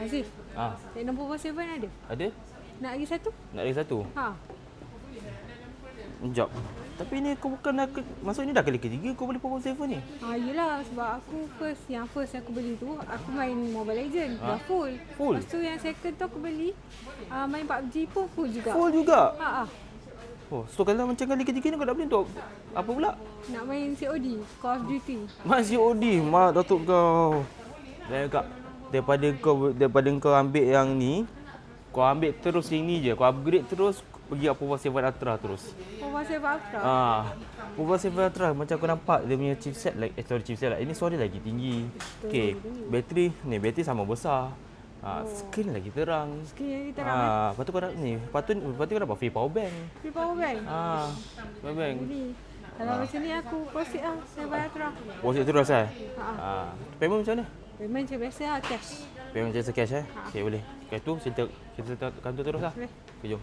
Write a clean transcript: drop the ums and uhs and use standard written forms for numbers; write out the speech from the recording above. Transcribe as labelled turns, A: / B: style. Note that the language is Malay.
A: Zif,
B: Ah,
A: Tekno Power 7 ada?
B: ada?
A: Nak lagi satu?
B: Nak lagi satu?
A: Ha.
B: Sekejap. Tapi ni kau bukan dah maksud ni dah kali ketiga kau beli Power 7 ni?
A: Yelah sebab aku first aku beli tu, aku main Mobile Legend dah full.
B: Full?
A: Lepas tu yang second tu aku beli main PUBG pun full juga.
B: Full juga?
A: Ha.
B: Oh, so kalau macam kali ketiga ni kau nak beli untuk apa pula?
A: Nak main COD, Call of Duty.
B: Masih OD, mak datuk kau. Dan kak, daripada kau ambil yang ni, kau ambil terus yang ni je. Kau upgrade terus, pergi kat Power 7 Ultra terus.
A: Power 7 Ultra.
B: Power 7 Ultra macam kau nampak dia punya chipset chipset lah. Ini suara lagi tinggi. Okey, bateri sama besar. Skrin lagi terang.
A: Skrin lagi terang.
B: Lepas tu kau kau dapat free power bank.
A: Free power bank.
B: Power bank.
A: Jadi, kalau macam ni aku proceed lah 7 Ultra.
B: Proceed terus eh? Payment macam mana?
A: Payment macam biasa lah, cash.
B: Payment macam biasa cash eh? Okey, boleh. Okey tu kita kantor terus lah.
A: Boleh.
B: Okay, jom.